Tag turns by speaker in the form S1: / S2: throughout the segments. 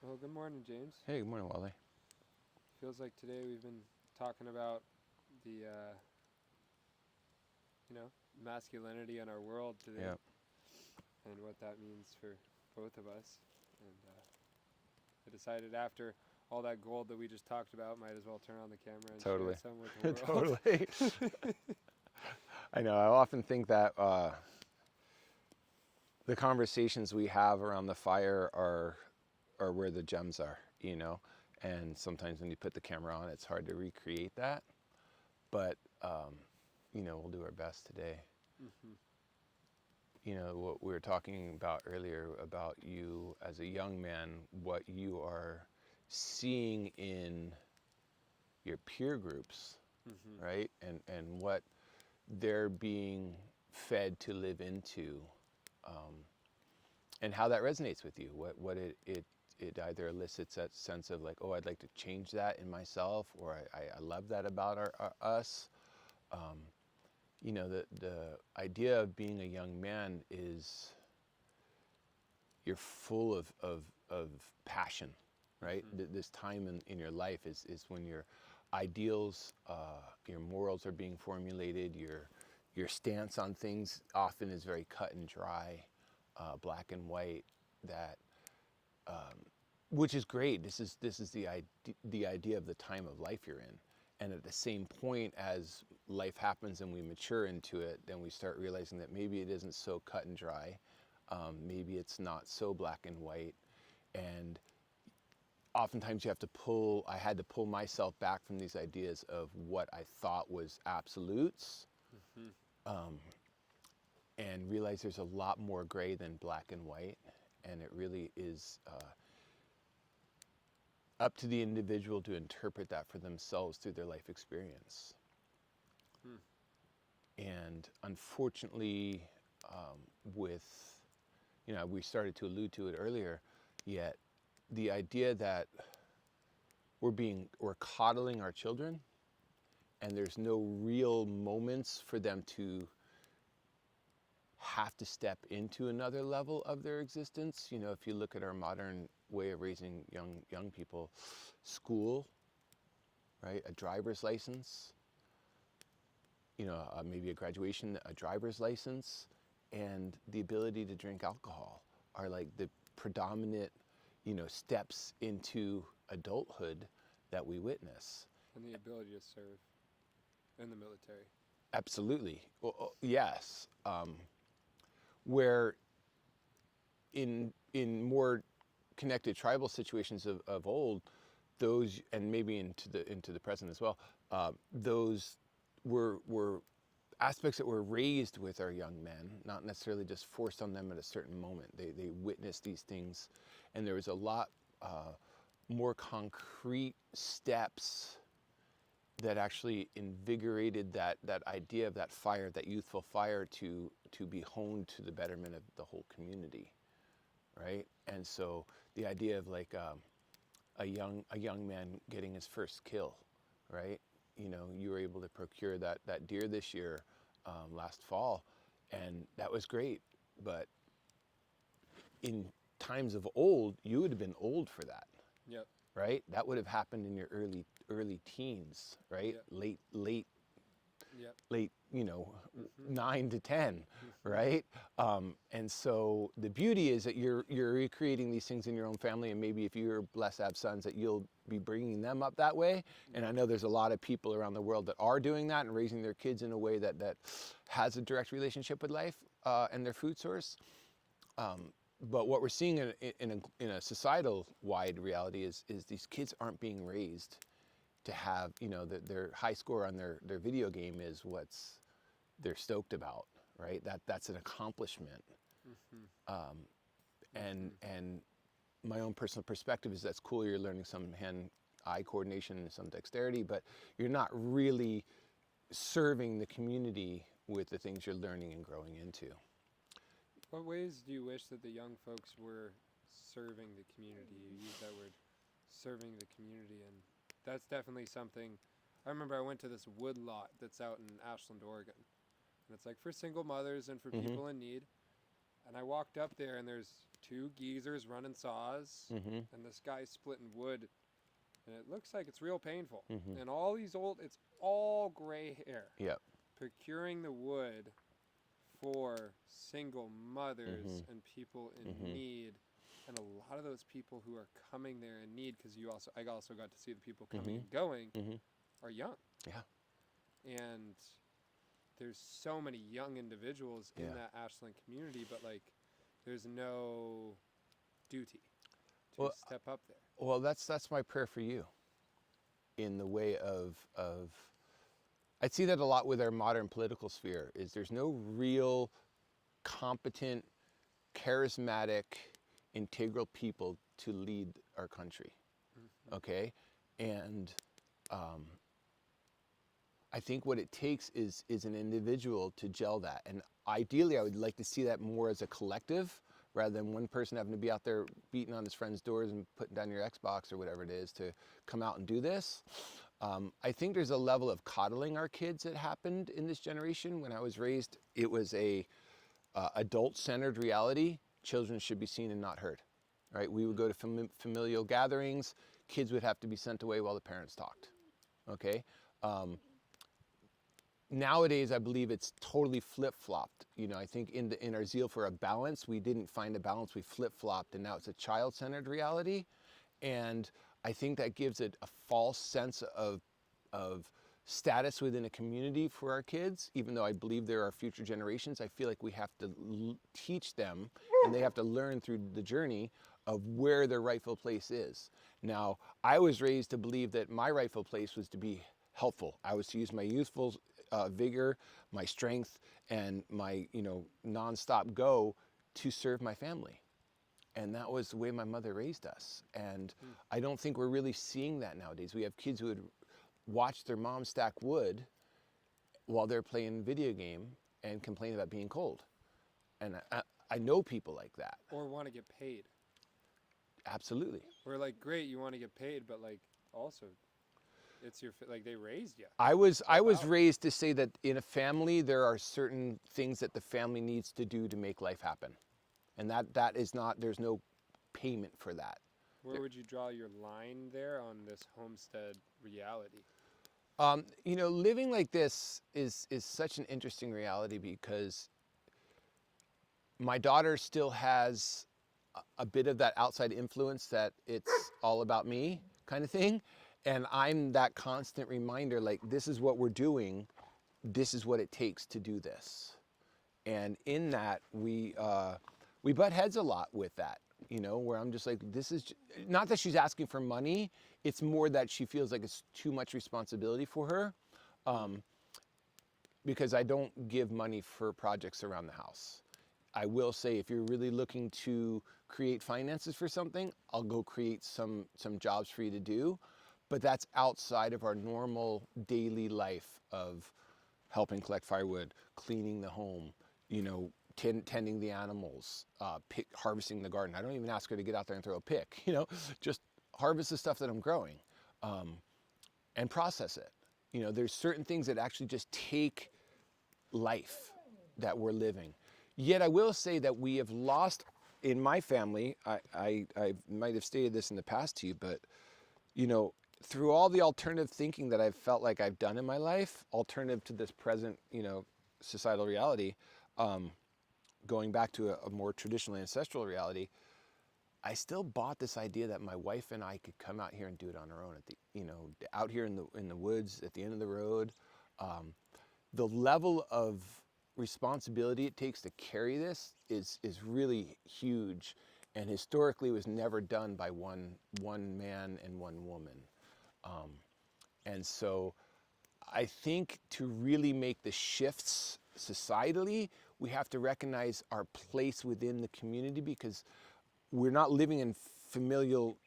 S1: Well, good morning, James.
S2: Hey, good morning, Wally.
S1: Feels like today we've been talking about the, masculinity in our world today
S2: Yeah,
S1: and what that means for both of us. And I decided after all that gold that we just talked about, might as well turn on the camera and share
S2: totally.
S1: some with the world.
S2: Totally. I know. I often think that the conversations we have around the fire are where the gems are, And sometimes when you put the camera on, it's hard to recreate that. But we'll do our best today.
S1: Mm-hmm.
S2: What we were talking about earlier about you as a young man, what you are seeing in your peer groups,
S1: Mm-hmm.
S2: right? And what they're being fed to live into, and how that resonates with you. What it either elicits that sense of like, oh, I'd like to change that in myself, or I love that about us. The idea of being a young man is you're full of passion, right?
S1: Mm-hmm.
S2: This time in your life is when your ideals, your morals are being formulated, your stance on things often is very cut and dry, black and white, that which is great. This is the idea of the time of life you're in. And at the same point as life happens and we mature into it, then we start realizing that maybe it isn't so cut and dry. Maybe it's not so black and white. And oftentimes I had to pull myself back from these ideas of what I thought was absolutes,
S1: Mm-hmm.
S2: and realize there's a lot more gray than black and white. And it really is up to the individual to interpret that for themselves through their life experience.
S1: Hmm.
S2: And unfortunately, with, we started to allude to it earlier, yet the idea that we're coddling our children and there's no real moments for them to have to step into another level of their existence. If you look at our modern way of raising young people, school, right? A driver's license, maybe a graduation, a driver's license, and the ability to drink alcohol are like the predominant, steps into adulthood that we witness.
S1: And the ability to serve in the military.
S2: Absolutely. Well, yes. Where in more connected tribal situations of old, those, and maybe into the present as well, those were aspects that were raised with our young men, not necessarily just forced on them at a certain moment. They witnessed these things, and there was a lot more concrete steps that actually invigorated that idea of that fire, that youthful fire, to be honed to the betterment of the whole community, right? And so the idea of like a young man getting his first kill, right? You were able to procure that deer this year, last fall, and that was great. But in times of old, you would have been old for that,
S1: Yep.
S2: right? That would have happened in your early teens, right?
S1: Yep.
S2: Late,
S1: Yep.
S2: 9 to 10,
S1: Mm-hmm.
S2: right? And so the beauty is that you're recreating these things in your own family, and maybe if you're blessed to have sons, that you'll be bringing them up that way. And I know there's a lot of people around the world that are doing that and raising their kids in a way that has a direct relationship with life and their food source. But what we're seeing in a societal wide reality is these kids aren't being raised to have, their high score on their video game is what's they're stoked about, right? That's an accomplishment.
S1: Mm-hmm.
S2: And my own personal perspective is that's cool. You're learning some hand-eye coordination and some dexterity, but you're not really serving the community with the things you're learning and growing into.
S1: What ways do you wish that the young folks were serving the community? You use that word, serving the community, and that's definitely something. I remember I went to this wood lot that's out in Ashland, Oregon, and it's like for single mothers and for
S2: Mm-hmm.
S1: people in need. And I walked up there, and there's two geezers running saws,
S2: Mm-hmm.
S1: and this guy's splitting wood, and it looks like it's real painful.
S2: Mm-hmm.
S1: And all these it's all gray hair.
S2: Yep.
S1: Procuring the wood for single mothers
S2: Mm-hmm.
S1: and people in
S2: Mm-hmm.
S1: need. And a lot of those people who are coming there in need, because I also got to see the people coming and going,
S2: Mm-hmm.
S1: are young.
S2: Yeah.
S1: And there's so many young individuals in
S2: Yeah.
S1: that Ashland community, but like there's no duty to
S2: Well,
S1: step up there.
S2: Well, that's my prayer for you. In the way of I see that a lot with our modern political sphere. Is there's no real competent, charismatic, integral people to lead our country.
S1: Mm-hmm.
S2: Okay, and I think what it takes is an individual to gel that. And ideally, I would like to see that more as a collective rather than one person having to be out there beating on his friends' doors and putting down your Xbox or whatever it is to come out and do this. I think there's a level of coddling our kids that happened in this generation. When I was raised, it was a adult-centered reality. Children should be seen and not heard. Right? We would go to familial gatherings. Kids would have to be sent away while the parents talked. Okay? Nowadays, I believe it's totally flip-flopped. You know, I think in our zeal for a balance, we didn't find a balance. We flip-flopped, and now it's a child-centered reality. And I think that gives it a false sense of status within a community for our kids. Even though I believe there are future generations, I feel like we have to teach them, and they have to learn through the journey of where their rightful place is. Now, I was raised to believe that my rightful place was to be helpful. I was to use my youthful vigor, my strength, and my nonstop go to serve my family. And that was the way my mother raised us. And I don't think we're really seeing that nowadays. We have kids who would watch their mom stack wood while they're playing video game and complain about being cold. And I know people like that.
S1: Or want to get paid.
S2: Absolutely.
S1: We're like, great, you want to get paid, but like also it's like they raised you.
S2: I was raised to say that in a family there are certain things that the family needs to do to make life happen. And that is not, there's no payment for that.
S1: Where would you draw your line there on this homestead reality?
S2: Living like this is such an interesting reality because my daughter still has a bit of that outside influence that it's all about me kind of thing. And I'm that constant reminder, like, this is what we're doing. This is what it takes to do this. And in that, we butt heads a lot with that, where I'm just like, this is not that she's asking for money. It's more that she feels like it's too much responsibility for her, because I don't give money for projects around the house. I will say, if you're really looking to create finances for something, I'll go create some jobs for you to do. But that's outside of our normal daily life of helping collect firewood, cleaning the home, tending the animals, harvesting the garden. I don't even ask her to get out there and throw a pick, just harvest the stuff that I'm growing, and process it. There's certain things that actually just take life that we're living. Yet I will say that we have lost, in my family, I might have stated this in the past to you, but, through all the alternative thinking that I've felt like I've done in my life, alternative to this present, societal reality, going back to a more traditional ancestral reality, I still bought this idea that my wife and I could come out here and do it on our own out here in the woods at the end of the road. The level of responsibility it takes to carry this is really huge, and historically was never done by one man and one woman. And so I think to really make the shifts societally, we have to recognize our place within the community, because we're not living in familial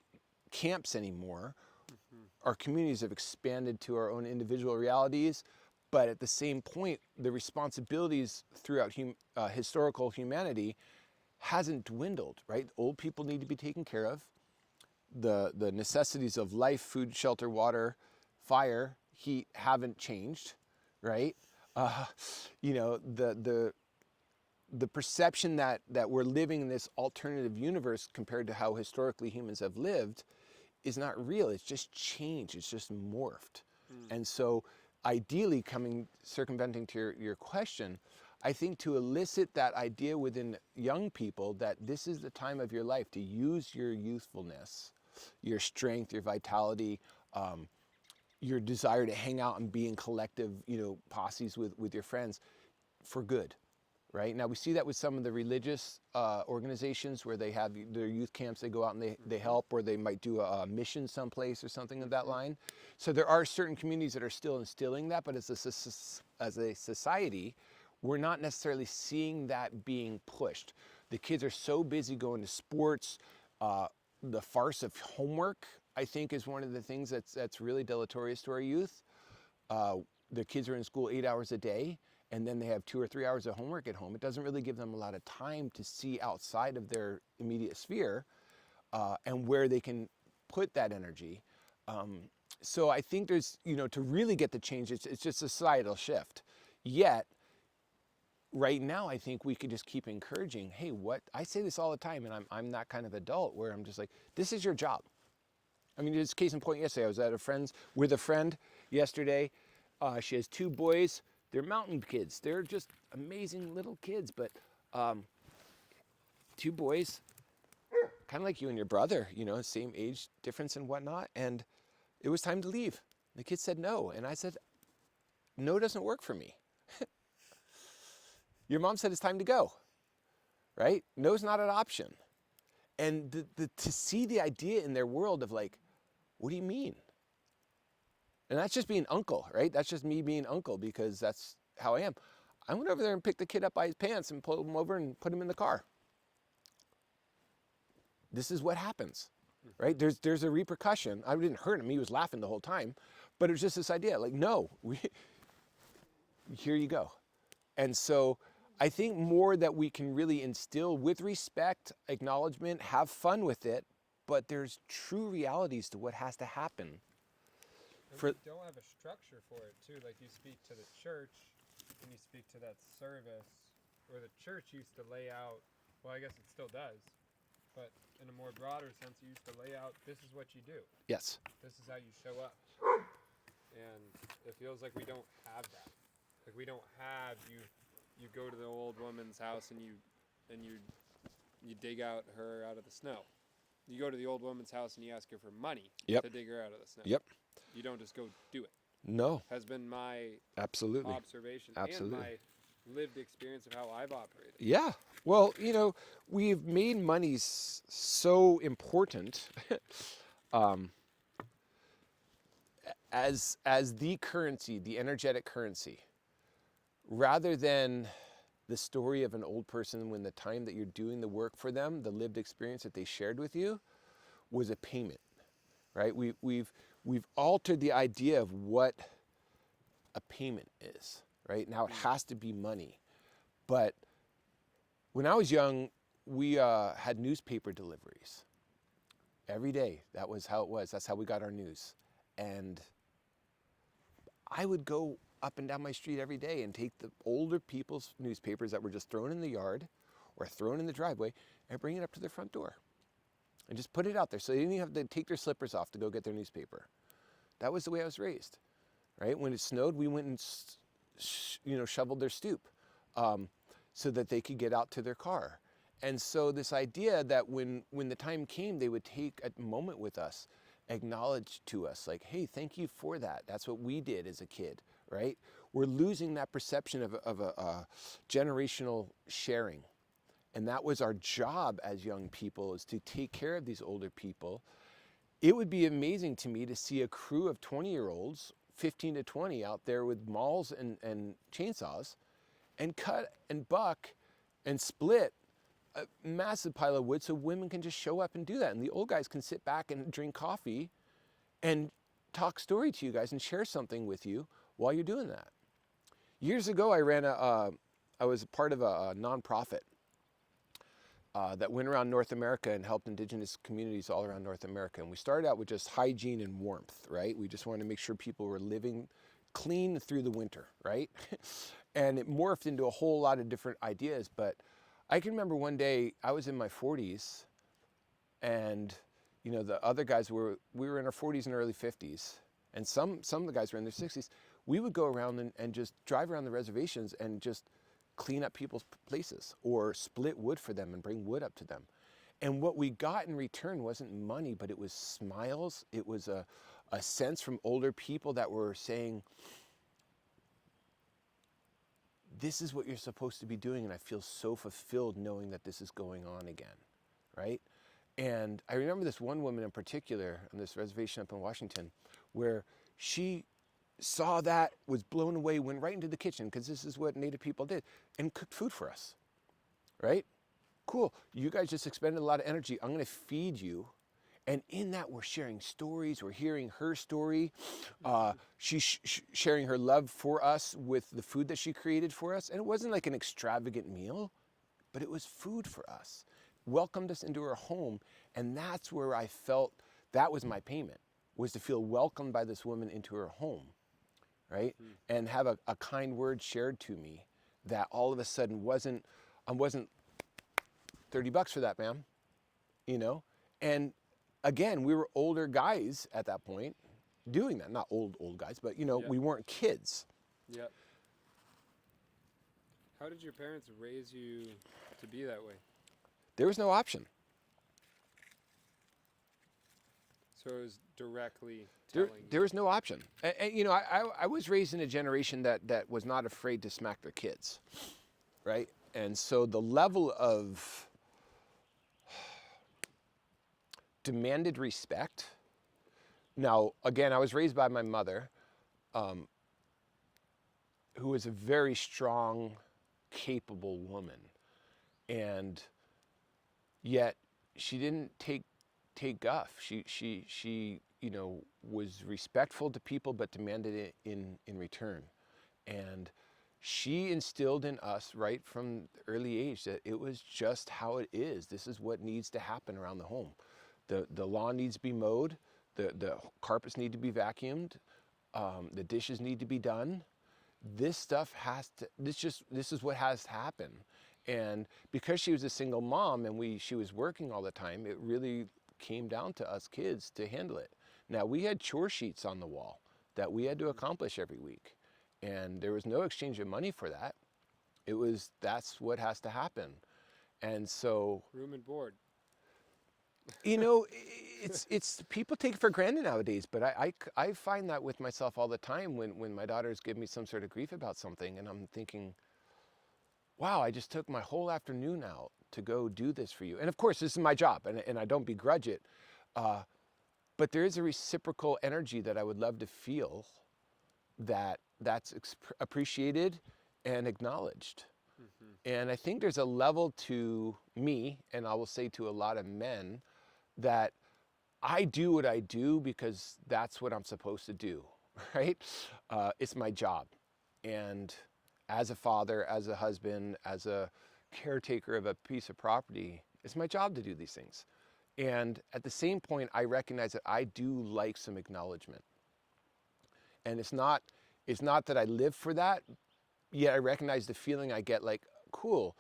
S2: camps anymore. Mm-hmm. Our communities have expanded to our own individual realities, but at the same point, the responsibilities throughout historical humanity hasn't dwindled, right? Old people need to be taken care of. The necessities of life, food, shelter, water, fire, heat haven't changed, right? The the perception that we're living in this alternative universe compared to how historically humans have lived is not real. It's just changed. It's just morphed. And so ideally, circumventing to your question, I think to elicit that idea within young people that this is the time of your life to use your youthfulness, your strength, your vitality, your desire to hang out and be in collective, posses with your friends for good. Right? Now we see that with some of the religious organizations where they have their youth camps, they go out and they help, or they might do a mission someplace or something of that line. So there are certain communities that are still instilling that, but as a society, we're not necessarily seeing that being pushed. The kids are so busy going to sports. The farce of homework, I think, is one of the things that's really deleterious to our youth. The kids are in school 8 hours a day, and then they have 2 or 3 hours of homework at home. It doesn't really give them a lot of time to see outside of their immediate sphere and where they can put that energy. So I think there's, to really get the change, it's just a societal shift. Yet, right now, I think we could just keep encouraging, hey, I say this all the time, and I'm that kind of adult where I'm just like, this is your job. I mean, just case in point, yesterday, I was at with a friend yesterday. She has 2 boys. They're mountain kids. They're just amazing little kids, but 2 boys, kind of like you and your brother, same age difference and whatnot. And it was time to leave. The kid said no. And I said, no doesn't work for me. Your mom said it's time to go, right? No's not an option. And to see the idea in their world of like, what do you mean? And that's just being uncle, right? That's just me being uncle because that's how I am. I went over there and picked the kid up by his pants and pulled him over and put him in the car. This is what happens, right? There's a repercussion. I didn't hurt him. He was laughing the whole time. But it was just this idea, like, no, here you go. And so I think more that we can really instill with respect, acknowledgement, have fun with it, but there's true realities to what has to happen.
S1: And we don't have a structure for it, too. Like, you speak to the church, and you speak to that service, where the church used to lay out, well, I guess it still does, but in a more broader sense, it used to lay out, this is what you do.
S2: Yes.
S1: This is how you show up. And it feels like we don't have that. Like, we don't have, you go to the old woman's house, and you dig her out of the snow. You go to the old woman's house, and you ask her for money to dig her out of the snow. Yep. You don't just go do it.
S2: No.
S1: Has been my observation and my lived experience of how I've operated.
S2: Yeah. Well, we've made money so important as the currency, the energetic currency, rather than the story of an old person when the time that you're doing the work for them, the lived experience that they shared with you, was a payment, right? We've altered the idea of what a payment is, right? Now it has to be money. But when I was young, we had newspaper deliveries every day. That was how it was. That's how we got our news. And I would go up and down my street every day and take the older people's newspapers that were just thrown in the yard or thrown in the driveway and bring it up to their front door and just put it out there so they didn't even have to take their slippers off to go get their newspaper. That was the way I was raised, right? When it snowed, we went and shoveled their stoop so that they could get out to their car. And so this idea that when the time came, they would take a moment with us, acknowledge to us like, hey, thank you for that. That's what we did as a kid, right? We're losing that perception of a generational sharing. And that was our job as young people, is to take care of these older people. It would be amazing to me to see a crew of 20-year-olds, 15 to 20, out there with mauls and chainsaws and cut and buck and split a massive pile of wood so women can just show up and do that. And the old guys can sit back and drink coffee and talk story to you guys and share something with you while you're doing that. Years ago, I was part of a nonprofit that went around North America and helped indigenous communities all around North America. And we started out with just hygiene and warmth, right? We just wanted to make sure people were living clean through the winter, right? And it morphed into a whole lot of different ideas. But I can remember one day I was in my 40s, and the other guys we were in our 40s and early 50s, and some of the guys were in their 60s. We would go around and just drive around the reservations and just clean up people's places or split wood for them and bring wood up to them. And what we got in return wasn't money, but it was smiles. It was a sense from older people that were saying, this is what you're supposed to be doing, and I feel so fulfilled knowing that this is going on again, right? And I remember this one woman in particular on this reservation up in Washington, where she saw that, was blown away, went right into the kitchen, because this is what Native people did, and cooked food for us, right? Cool, you guys just expended a lot of energy. I'm going to feed you. And in that, we're sharing stories. We're hearing her story. She's sharing her love for us with the food that she created for us. And it wasn't like an extravagant meal, but it was food for us. Welcomed us into her home. And that's where I felt that was my payment, was to feel welcomed by this woman into her home, right? And have a kind word shared to me that all of a sudden wasn't 30 bucks for that, ma'am, And again, we were older guys at that point doing that. Not old guys, but we weren't kids.
S1: Yep. How did your parents raise you to be that way?
S2: There was no option.
S1: So it was directly telling you.
S2: There was no option. And I was raised in a generation that was not afraid to smack their kids, right? And so the level of demanded respect. Now, again, I was raised by my mother, who was a very strong, capable woman, and yet she didn't take guff. She was respectful to people, but demanded it in return. And she instilled in us right from the early age that it was just how it is. This is what needs to happen around the home. The lawn needs to be mowed, the carpets need to be vacuumed, the dishes need to be done. This stuff this is what has to happen. And because she was a single mom and she was working all the time, it really came down to us kids to handle it. Now, we had chore sheets on the wall that we had to accomplish every week. And there was no exchange of money for that. That's what has to happen. And so...
S1: Room and board.
S2: It's people take it for granted nowadays, but I find that with myself all the time when my daughters give me some sort of grief about something, and I'm thinking, wow, I just took my whole afternoon out to go do this for you. And of course, this is my job, and I don't begrudge it, but there is a reciprocal energy that I would love to feel that's appreciated and acknowledged. Mm-hmm. And I think there's a level to me, and I will say to a lot of men, that I do what I do because that's what I'm supposed to do, right? It's my job. And as a father, as a husband, as a caretaker of a piece of property, it's my job to do these things. And at the same point, I recognize that I do like some acknowledgement. And it's not that I live for that, yet I recognize the feeling I get like, cool.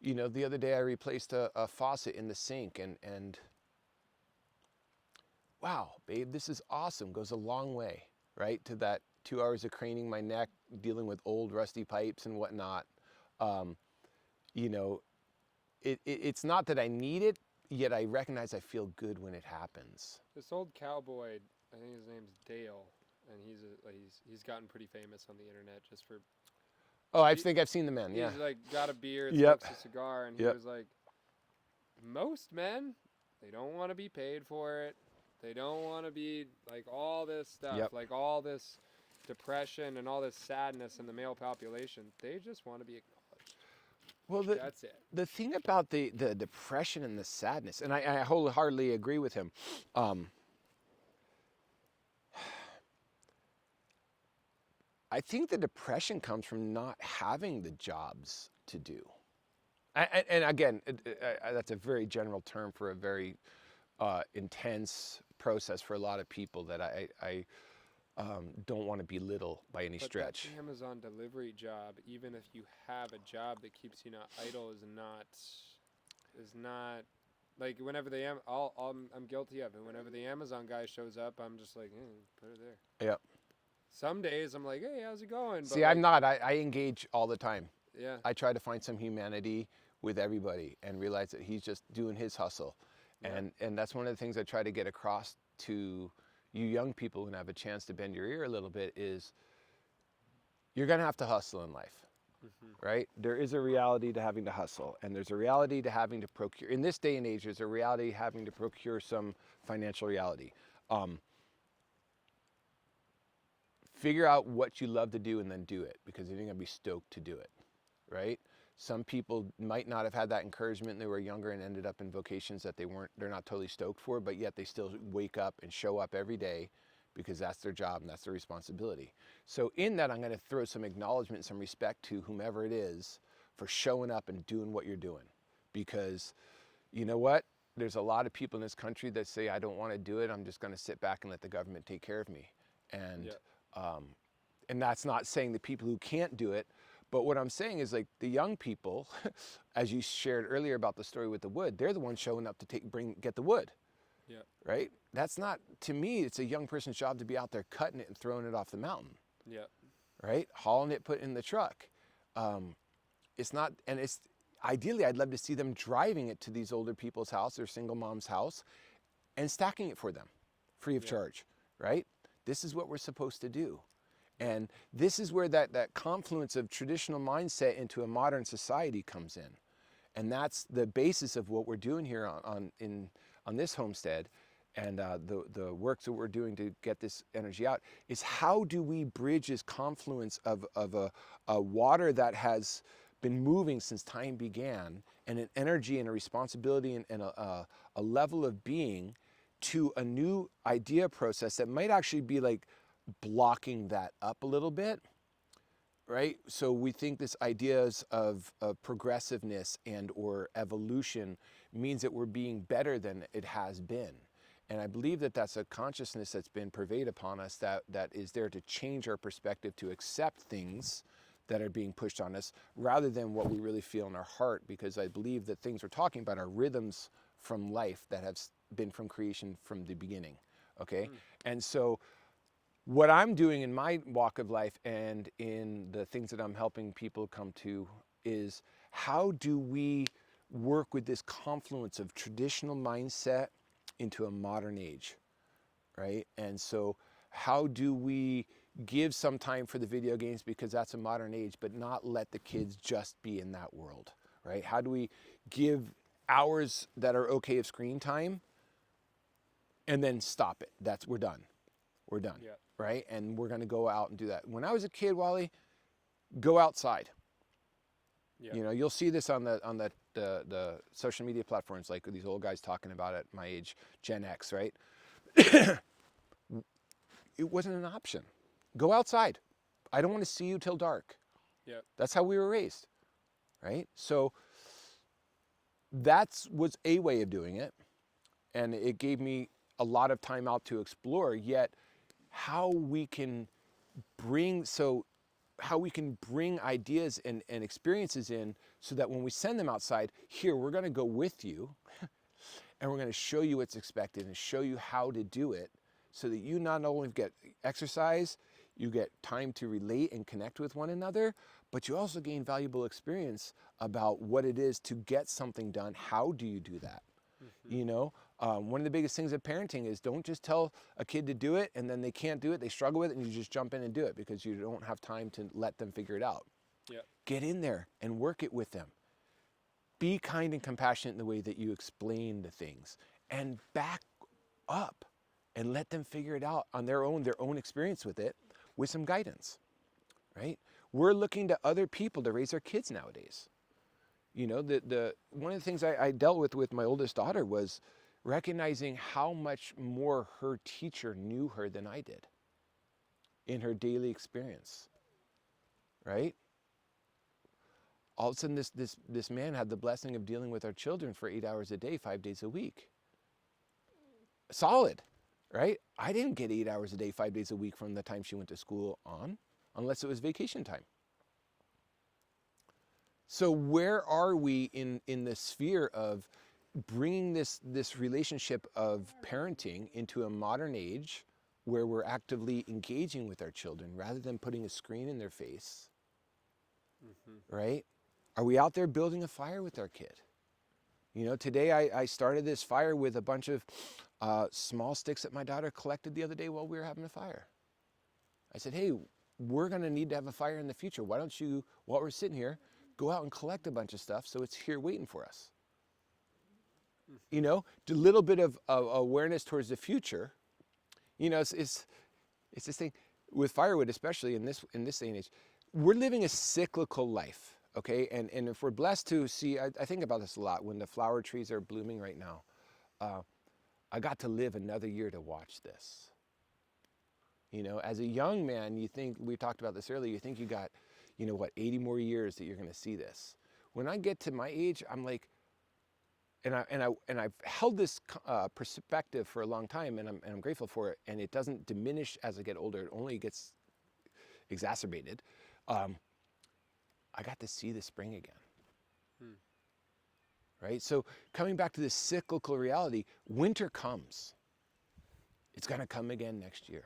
S2: The other day I replaced a faucet in the sink and wow, babe, this is awesome. Goes a long way, right? To that 2 hours of craning my neck, dealing with old rusty pipes and whatnot. It's not that I need it, yet I recognize I feel good when it happens.
S1: This old cowboy, I think his name's Dale, and he's gotten pretty famous on the internet just for...
S2: Oh, I think I've seen the men, yeah.
S1: He's like got a beard,
S2: Yep.
S1: smokes a cigar, and he was like, most men, they don't want to be paid for it. They don't want to be like all this stuff, like all this depression and all this sadness in the male population. They just want to be acknowledged.
S2: Well,
S1: that's it.
S2: The thing about the depression and the sadness, and I wholeheartedly agree with him. I think the depression comes from not having the jobs to do. And again, that's a very general term for a very intense process for a lot of people that don't want to belittle by any
S1: But
S2: stretch.
S1: that Amazon delivery job, even if you have a job that keeps you not idle, is not like whenever I'm guilty of it. Whenever the Amazon guy shows up, I'm just like, put it there.
S2: Yeah.
S1: Some days I'm like, hey, how's it going? But
S2: See, I'm not. I engage all the time.
S1: Yeah.
S2: I try to find some humanity with everybody and realize that he's just doing his hustle.
S1: Yeah.
S2: And that's one of the things I try to get across to you young people when I have a chance to bend your ear a little bit is you're going to have to hustle in life, right? There is a reality to having to hustle, and there's a reality to having to procure. In this day and age, there's a reality having to procure some financial reality. Figure out what you love to do and then do it, because you're going to be stoked to do it, right? Some people might not have had that encouragement when they were younger and ended up in vocations that they're not totally stoked for, but yet they still wake up and show up every day because that's their job and that's their responsibility. So in that, I'm going to throw some acknowledgement, some respect to whomever it is for showing up and doing what you're doing. Because you know what? There's a lot of people in this country that say, I don't want to do it. I'm just going to sit back and let the government take care of me. And that's not saying the people who can't do it, but what I'm saying is, like, the young people, as you shared earlier about the story with the wood, they're the ones showing up to get the wood.
S1: Yeah.
S2: Right? That's not, to me, it's a young person's job to be out there cutting it and throwing it off the mountain.
S1: Yeah.
S2: Right? Hauling it, putting it in the truck. It's not, and it's, ideally, I'd love to see them driving it to these older people's house, their single mom's house, and stacking it for them, free of charge, right? This is what we're supposed to do. And this is where that confluence of traditional mindset into a modern society comes in. And that's the basis of what we're doing here on this homestead, and the work that we're doing to get this energy out is how do we bridge this confluence of a water that has been moving since time began, and an energy and a responsibility and a level of being to a new idea process that might actually be like blocking that up a little bit, right? So we think this ideas of progressiveness and or evolution means that we're being better than it has been. And I believe that that's a consciousness that's been pervaded upon us that is there to change our perspective, to accept things that are being pushed on us rather than what we really feel in our heart, because I believe that things we're talking about are rhythms from life that have been from creation from the beginning, okay? And so what I'm doing in my walk of life and in the things that I'm helping people come to is how do we work with this confluence of traditional mindset into a modern age, right? And so how do we give some time for the video games because that's a modern age, but not let the kids just be in that world, right? How do we give hours that are okay of screen time and then stop it? We're done. We're done.
S1: Yeah.
S2: Right? And we're going to go out and do that. When I was a kid, Wally, go outside.
S1: Yeah.
S2: You know, you'll see this on the social media platforms, like these old guys talking about at my age, Gen X, right? It wasn't an option. Go outside. I don't want to see you till dark.
S1: Yeah.
S2: That's how we were raised, right? So that was a way of doing it, and it gave me a lot of time out to explore. Yet how we can bring ideas and experiences in so that when we send them outside, here, we're going to go with you and we're going to show you what's expected and show you how to do it so that you not only get exercise, you get time to relate and connect with one another, but you also gain valuable experience about what it is to get something done. How do you do that? You know, one of the biggest things of parenting is don't just tell a kid to do it and then they can't do it, they struggle with it, and you just jump in and do it because you don't have time to let them figure it out.
S1: Yeah.
S2: Get in there and work it with them. Be kind and compassionate in the way that you explain the things, and back up and let them figure it out on their own experience with it, with some guidance, right? We're looking to other people to raise our kids nowadays. You know, one of the things I dealt with my oldest daughter was recognizing how much more her teacher knew her than I did in her daily experience, right? All of a sudden, this man had the blessing of dealing with our children for 8 hours a day, 5 days a week. Solid. right? I didn't get 8 hours a day, 5 days a week from the time she went to school on, unless it was vacation time. So where are we in the sphere of bringing this relationship of parenting into a modern age where we're actively engaging with our children rather than putting a screen in their face, right? Are we out there building a fire with our kid? You know, today I started this fire with a bunch of small sticks that my daughter collected the other day while we were having a fire. I said, hey, we're going to need to have a fire in the future. Why don't you, while we're sitting here, go out and collect a bunch of stuff so it's here waiting for us? You know, a little bit of awareness towards the future. You know, it's this thing with firewood, especially in this day and age. We're living a cyclical life, okay? And if we're blessed to see, I think about this a lot when the flower trees are blooming right now. I got to live another year to watch this. You know, as a young man, you think, we talked about this earlier, you think you got, 80 more years that you're going to see this. When I get to my age, I'm like, and I've held this perspective for a long time, and I'm grateful for it. And it doesn't diminish as I get older; it only gets exacerbated. I got to see the spring again, right? So coming back to this cyclical reality, winter comes. It's going to come again next year.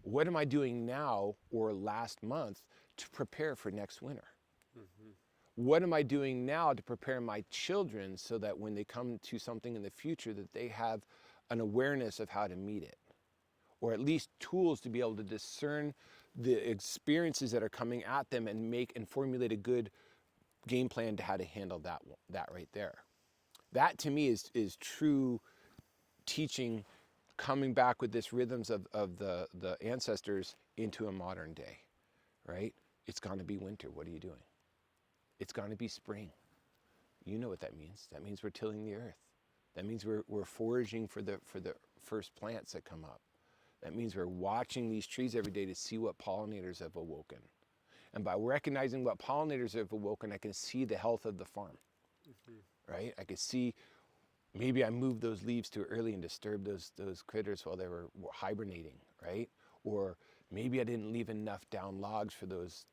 S2: What am I doing now or last month to prepare for next winter? What am I doing now to prepare my children so that when they come to something in the future that they have an awareness of how to meet it? Or at least tools to be able to discern the experiences that are coming at them and make and formulate a good game plan to how to handle that right there. That to me is true teaching, coming back with this rhythms of the ancestors into a modern day, right? It's going to be winter. What are you doing? It's going to be spring. You know what that means. That means we're tilling the earth. That means we're foraging for the first plants that come up. That means we're watching these trees every day to see what pollinators have awoken. And by recognizing what pollinators have awoken, I can see the health of the farm, right? I can see maybe I moved those leaves too early and disturbed those critters while they were hibernating, right? Or maybe I didn't leave enough down logs for those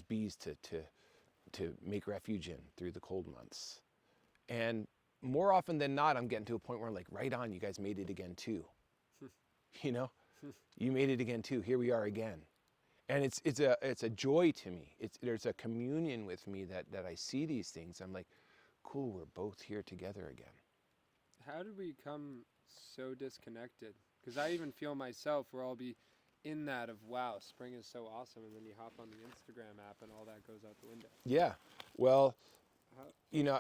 S2: bees to make refuge in through the cold months. And more often than not, I'm getting to a point where I'm like, right on, you guys made it again too. You know, you made it again too. Here we are again. And it's a joy to me. There's a communion with me that I see these things. I'm like, cool, we're both here together again.
S1: How did we become so disconnected? Because I even feel myself where I'll be in that of, wow, spring is so awesome, and then you hop on the Instagram app and all that goes out the window.
S2: Yeah, well,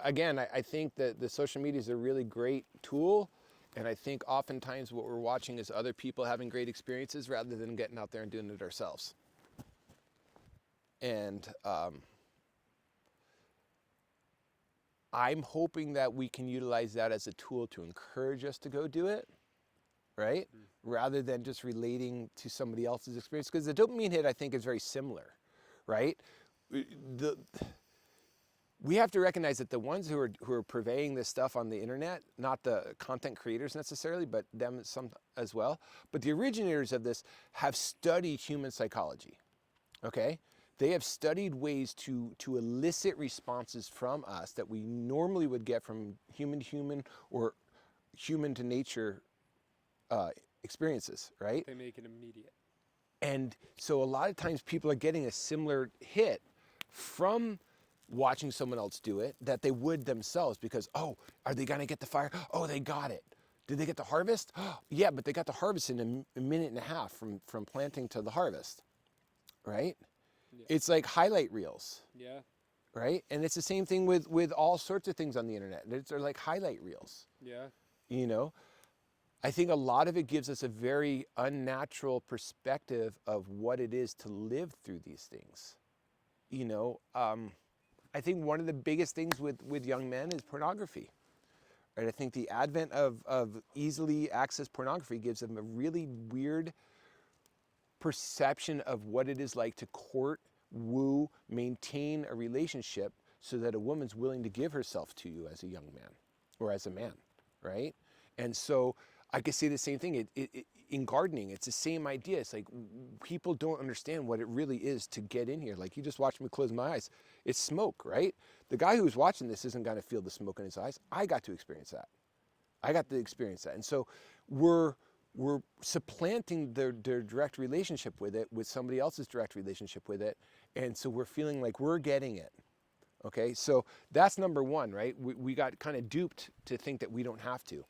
S2: again, I think that the social media is a really great tool, and I think oftentimes what we're watching is other people having great experiences rather than getting out there and doing it ourselves. And I'm hoping that we can utilize that as a tool to encourage us to go do it, right? Rather than just relating to somebody else's experience. Because the dopamine hit, I think, is very similar, right? We have to recognize that the ones who are purveying this stuff on the internet, not the content creators necessarily, but them some as well, but the originators of this have studied human psychology, okay? They have studied ways to elicit responses from us that we normally would get from human to human or human to nature experiences, right?
S1: They make it immediate.
S2: And so a lot of times people are getting a similar hit from watching someone else do it that they would themselves because, oh, are they going to get the fire? Oh, they got it. Did they get the harvest? Oh, yeah, but they got the harvest in a minute and a half from planting to the harvest, right? Yeah. It's like highlight reels.
S1: Yeah.
S2: Right? And it's the same thing with all sorts of things on the internet. They're like highlight reels.
S1: Yeah.
S2: You know? I think a lot of it gives us a very unnatural perspective of what it is to live through these things. You know, I think one of the biggest things with young men is pornography. Right? I think the advent of easily accessed pornography gives them a really weird perception of what it is like to court, woo, maintain a relationship so that a woman's willing to give herself to you as a young man or as a man, right? And so I could say the same thing. In gardening, it's the same idea. It's like people don't understand what it really is to get in here. Like you just watched me close my eyes. It's smoke, right? The guy who's watching this isn't going to feel the smoke in his eyes. I got to experience that. And so we're supplanting their direct relationship with it with somebody else's direct relationship with it. And so we're feeling like we're getting it. Okay, so that's number one, right? We got kind of duped to think that we don't have to.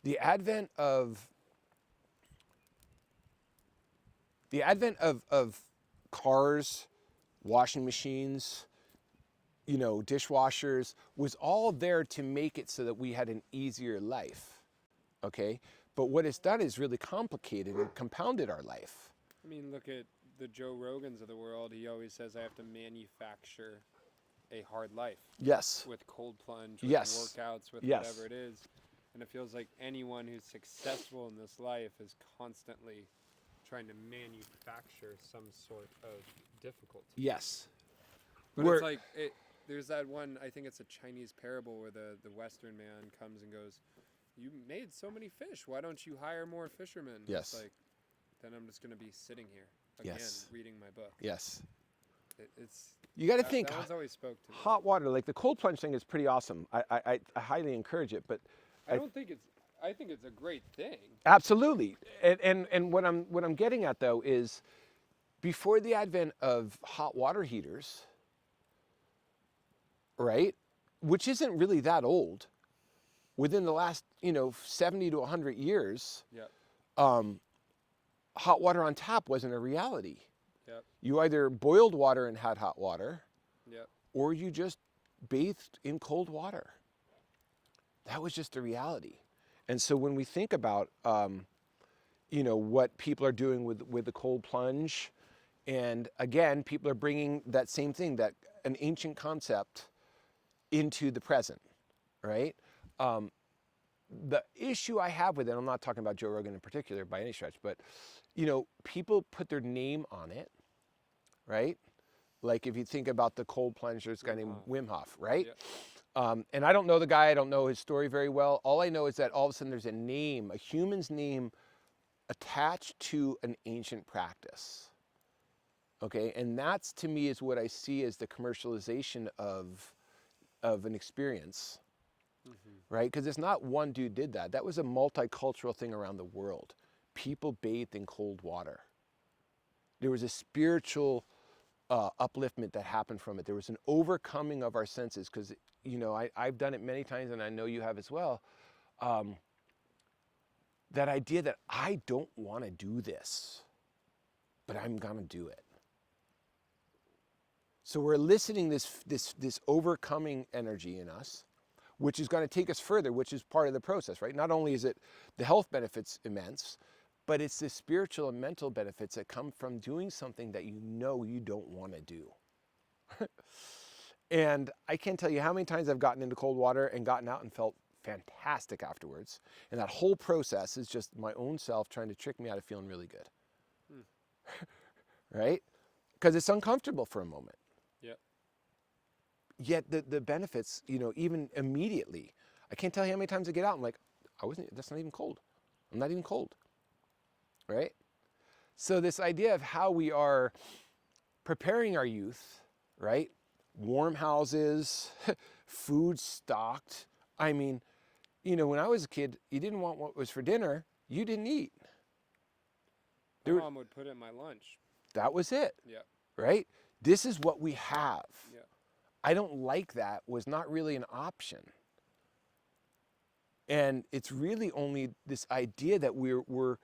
S2: The advent of cars, washing machines, dishwashers was all there to make it so that we had an easier life. Okay, but what it's done is really complicated and compounded our life.
S1: I mean, look at the Joe Rogans of the world. He always says, I have to manufacture a hard life.
S2: Yes.
S1: With cold plunge, with
S2: yes.
S1: workouts, with
S2: yes.
S1: whatever it is. And it feels like anyone who's successful in this life is constantly trying to manufacture some sort of difficulty.
S2: Yes.
S1: But it's like, there's that one, I think it's a Chinese parable where the Western man comes and goes, you made so many fish. Why don't you hire more fishermen?
S2: Yes.
S1: It's like, then I'm just going to be sitting here again, reading my book.
S2: Yes.
S1: It's
S2: you got to think.
S1: That one's always spoke to me.
S2: Hot water, like the cold plunge thing, is pretty awesome. I highly encourage it, but
S1: I think it's a great thing.
S2: Absolutely. And what I'm getting at though is, before the advent of hot water heaters, right, which isn't really that old, within the last 70 to 100 years, hot water on tap wasn't a reality.
S1: Yep.
S2: You either boiled water and had hot water,
S1: yep,
S2: or you just bathed in cold water. That was just a reality. And so when we think about, what people are doing with the cold plunge, and again, people are bringing that same thing, that an ancient concept, into the present, right? The issue I have with it, I'm not talking about Joe Rogan in particular by any stretch, but, people put their name on it, right? Like if you think about the cold plunge, there's a guy named Wim Hof, right? Yeah. And I don't know the guy, I don't know his story very well. All I know is that all of a sudden there's a name, a human's name attached to an ancient practice. Okay, and that's, to me, is what I see as the commercialization of an experience, right? Because it's not one dude did that. That was a multicultural thing around the world. People bathed in cold water. There was a spiritual upliftment that happened from it. There was an overcoming of our senses, because I've done it many times, and I know you have as well. That idea that I don't want to do this, but I'm gonna do it. So we're eliciting this overcoming energy in us, which is going to take us further, which is part of the process, right? Not only is it the health benefits immense, but it's the spiritual and mental benefits that come from doing something that you don't want to do. And I can't tell you how many times I've gotten into cold water and gotten out and felt fantastic afterwards. And that whole process is just my own self trying to trick me out of feeling really good. Right? Because it's uncomfortable for a moment.
S1: Yep.
S2: Yet the benefits, even immediately, I can't tell you how many times I get out, I'm like, that's not even cold. I'm not even cold. Right? So this idea of how we are preparing our youth, right? Warm houses, food stocked. I mean, when I was a kid, you didn't want what was for dinner, you didn't eat.
S1: My mom would put it in my lunch.
S2: That was it.
S1: Yeah.
S2: Right? This is what we have.
S1: Yeah.
S2: I don't like that was not really an option. And it's really only this idea that we're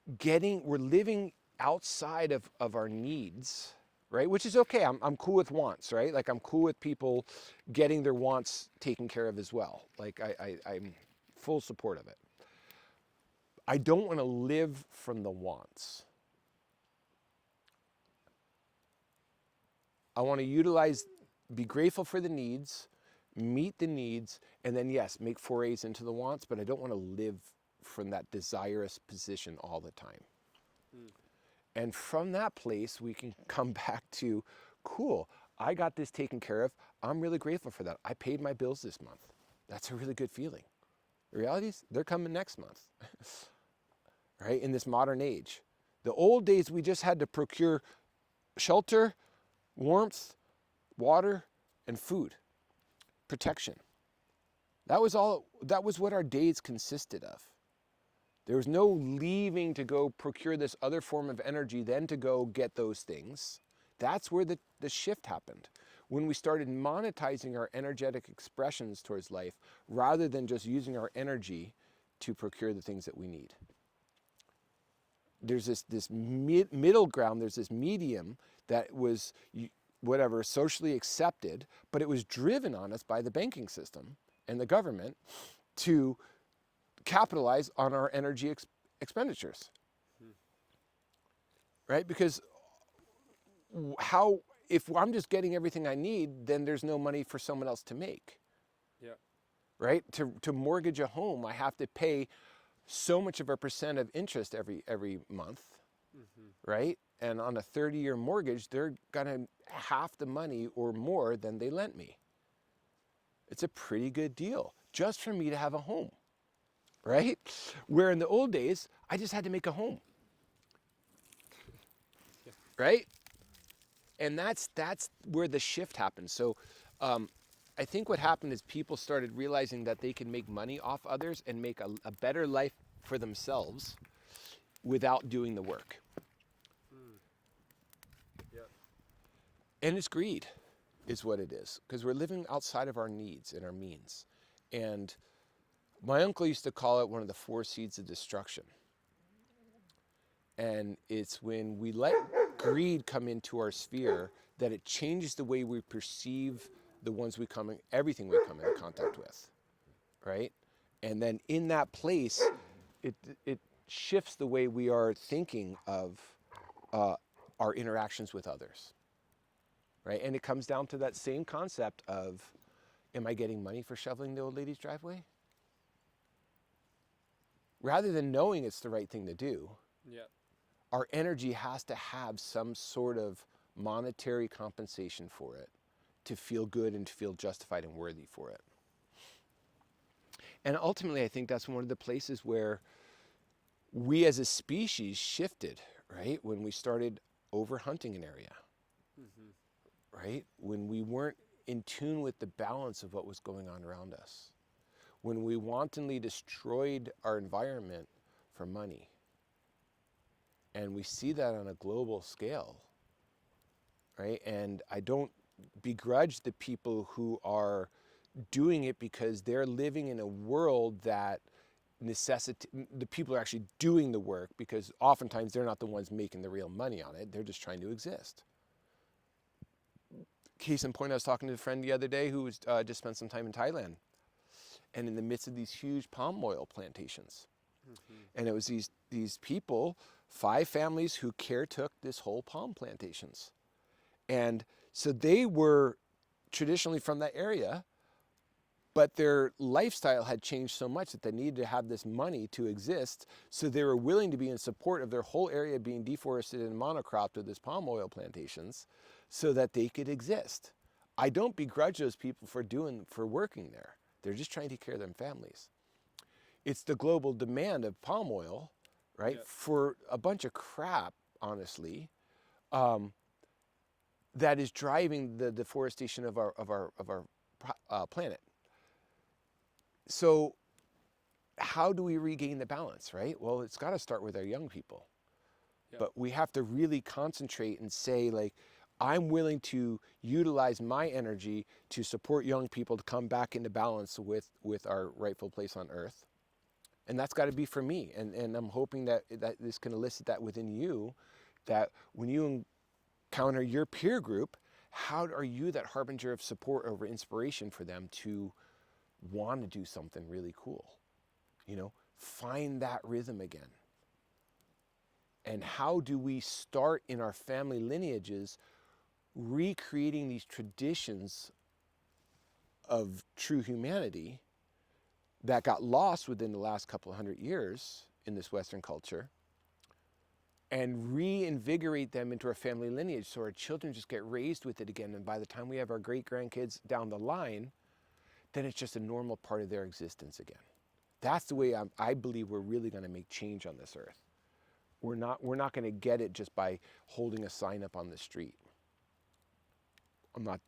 S2: living outside of our needs, right? Which is okay. I'm cool with wants, right? Like I'm cool with people getting their wants taken care of as well. Like I'm full support of it. I don't want to live from the wants. I want to be grateful for the needs, meet the needs, and then yes, make forays into the wants, but I don't want to live from that desirous position all the time. And from that place, we can come back to, cool, I got this taken care of. I'm really grateful for that. I paid my bills this month. That's a really good feeling, The reality is they're coming next month, right? In this modern age. The old days, we just had to procure shelter, warmth, water, and food, protection. That was what our days consisted of. There was no leaving to go procure this other form of energy, then to go get those things. That's where the shift happened. When we started monetizing our energetic expressions towards life, rather than just using our energy to procure the things that we need. There's this middle ground, there's this medium that was whatever, socially accepted, but it was driven on us by the banking system and the government to capitalize on our energy expenditures. Right? Because if I'm just getting everything I need, then there's no money for someone else to make.
S1: Yeah.
S2: Right? To mortgage a home, I have to pay so much of a percent of interest every month. Right? And on a 30-year mortgage, they're gonna half the money or more than they lent me. It's a pretty good deal just for me to have a home. Right? Where in the old days, I just had to make a home.
S1: Yeah.
S2: Right? And that's where the shift happened. So I think what happened is people started realizing that they can make money off others and make a better life for themselves without doing the work.
S1: Yep.
S2: And it's greed is what it is, because we're living outside of our needs and our means. And my uncle used to call it one of the 4 seeds of destruction. And it's when we let greed come into our sphere that it changes the way we perceive everything we come into contact with, right? And then in that place, it shifts the way we are thinking of our interactions with others, right? And it comes down to that same concept of, am I getting money for shoveling the old lady's driveway? Rather than knowing it's the right thing to do,
S1: Yep.
S2: our energy has to have some sort of monetary compensation for it to feel good and to feel justified and worthy for it. And ultimately, I think that's one of the places where we as a species shifted, right? When we started overhunting an area, right? When we weren't in tune with the balance of what was going on around us. When we wantonly destroyed our environment for money. And we see that on a global scale, right? And I don't begrudge the people who are doing it because they're living in a world that the people are actually doing the work, because oftentimes they're not the ones making the real money on it. They're just trying to exist. Case in point, I was talking to a friend the other day who was just spent some time in Thailand, and in the midst of these huge palm oil plantations. And it was these people, 5 families who caretook this whole palm plantations. And so they were traditionally from that area, but their lifestyle had changed so much that they needed to have this money to exist. So they were willing to be in support of their whole area being deforested and monocropped with this palm oil plantations so that they could exist. I don't begrudge those people for working there. They're just trying to take care of their families. It's the global demand of palm oil, right, for a bunch of crap, honestly, that is driving the deforestation of our planet. So how do we regain the balance, right? Well, it's got to start with our young people. Yep. But we have to really concentrate and say, like, I'm willing to utilize my energy to support young people to come back into balance with our rightful place on earth. And that's got to be for me. And I'm hoping that this can elicit that within you, that when you encounter your peer group, how are you that harbinger of support or inspiration for them to want to do something really cool? You know, find that rhythm again. And how do we start in our family lineages recreating these traditions of true humanity that got lost within the last couple of 100 years in this Western culture, and reinvigorate them into our family lineage so our children just get raised with it again. And by the time we have our great grandkids down the line, then it's just a normal part of their existence again. That's the way I believe we're really going to make change on this earth. We're not going to get it just by holding a sign up on the street. I'm not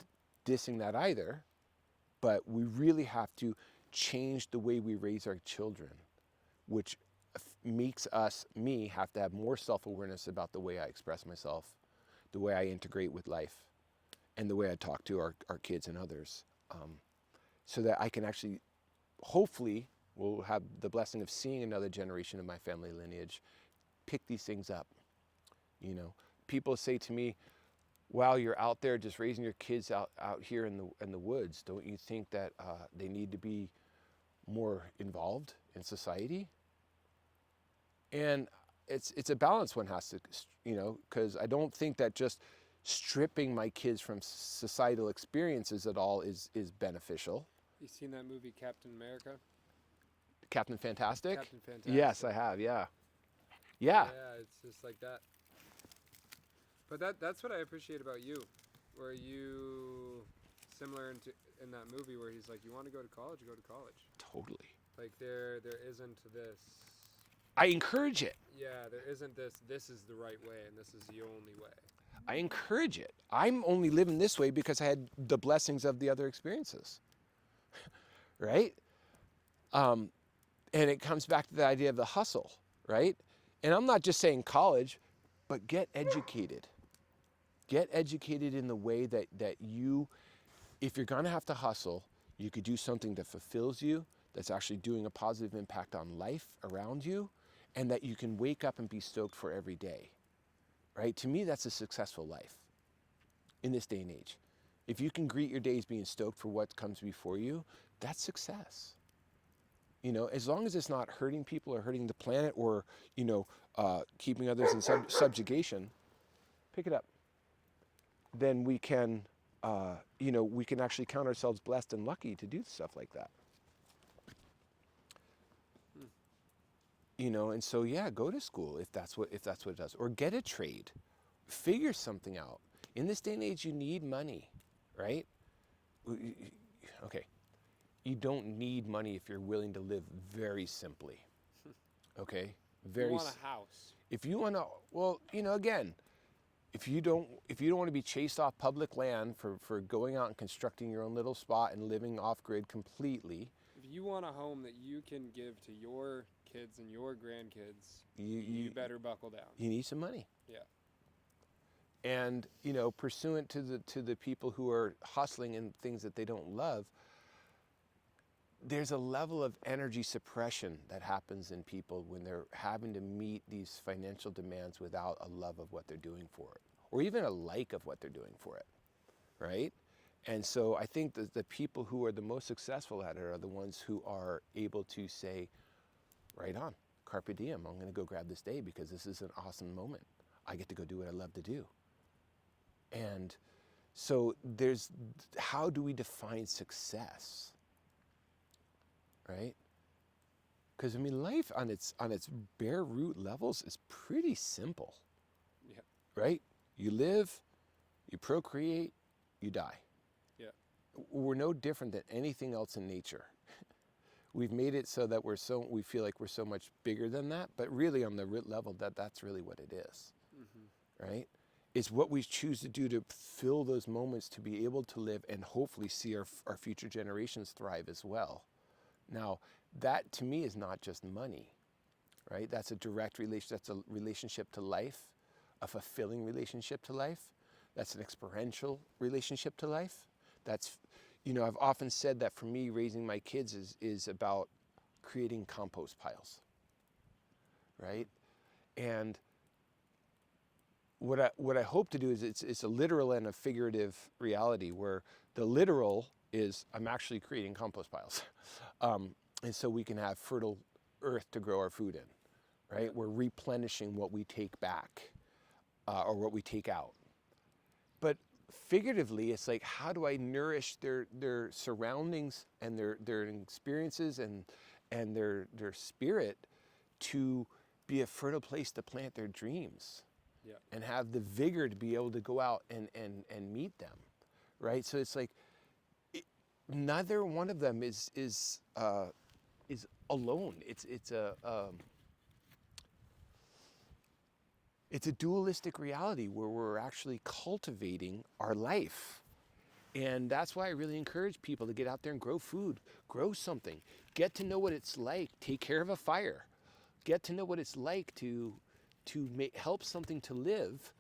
S2: dissing that either, but we really have to change the way we raise our children, which makes me have to have more self-awareness about the way I express myself, the way I integrate with life, and the way I talk to our kids and others, so that I can actually, hopefully, will have the blessing of seeing another generation of my family lineage pick these things up. You know, people say to me, "Wow, you're out there just raising your kids out here in the woods. Don't you think that they need to be more involved in society?" And it's a balance one has to, you know, because I don't think that just stripping my kids from societal experiences at all is beneficial.
S1: You seen that movie Captain America?
S2: Captain Fantastic?
S1: Captain Fantastic.
S2: Yes, I have. Yeah.
S1: Yeah, it's just like that. But that's what I appreciate about you, where you, similar in that movie where he's like, you want to go to college, go to college.
S2: Totally.
S1: Like there isn't this.
S2: I encourage it.
S1: Yeah, there isn't this is the right way and this is the only way.
S2: I encourage it. I'm only living this way because I had the blessings of the other experiences. Right? And it comes back to the idea of the hustle, right? And I'm not just saying college, but get educated. Get educated in the way that you, if you're gonna have to hustle, you could do something that fulfills you, that's actually doing a positive impact on life around you, and that you can wake up and be stoked for every day, right? To me, that's a successful life in this day and age. If you can greet your days being stoked for what comes before you, that's success. You know, as long as it's not hurting people or hurting the planet or, you know, keeping others in subjugation, pick it up. Then we can, you know, we can actually count ourselves blessed and lucky to do stuff like that. You know, and so yeah, go to school if that's what it does, or get a trade, figure something out. In this day and age, you need money, right? Okay, you don't need money if you're willing to live very simply. Okay,
S1: You want a house.
S2: If you want to, well, you know, again, if you don't want to be chased off public land for going out and constructing your own little spot and living off grid completely.
S1: If you want a home that you can give to your kids and your grandkids, you better buckle down.
S2: You need some money.
S1: Yeah.
S2: And, you know, pursuant to the people who are hustling in things that they don't love, there's a level of energy suppression that happens in people when they're having to meet these financial demands without a love of what they're doing for it, or even a like of what they're doing for it, right? And so I think that the people who are the most successful at it are the ones who are able to say, right on, carpe diem, I'm going to go grab this day because this is an awesome moment. I get to go do what I love to do. And so there's, how do we define success? Right? Because I mean, life on its bare root levels is pretty simple.
S1: Yeah.
S2: Right? You live, you procreate, you die.
S1: Yeah.
S2: We're no different than anything else in nature. We've made it so that we feel like we're so much bigger than that, but really on the root level, that's really what it is. Mm-hmm. Right? It's what we choose to do to fill those moments to be able to live and hopefully see our future generations thrive as well. Now, that to me is not just money, right? That's a direct relation, that's a relationship to life, a fulfilling relationship to life. That's an experiential relationship to life. That's, you know, I've often said that for me, raising my kids is about creating compost piles, right? And what I hope to do is it's a literal and a figurative reality where the literal is I'm actually creating compost piles. And so we can have fertile earth to grow our food in, right? We're replenishing what we take back or what we take out. But figuratively, it's like, how do I nourish their surroundings and their experiences and their spirit to be a fertile place to plant their dreams?
S1: Yeah.
S2: And have the vigor to be able to go out and meet them, right? So it's like, neither one of them is alone. It's a dualistic reality where we're actually cultivating our life. And that's why I really encourage people to get out there and grow food, grow something, get to know what it's like, take care of a fire, get to know what it's like to help something to live.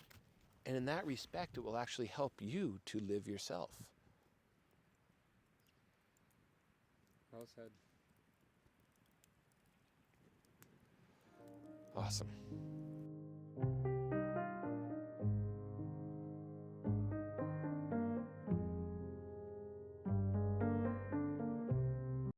S2: And in that respect, it will actually help you to live yourself.
S1: Well said.
S2: Awesome.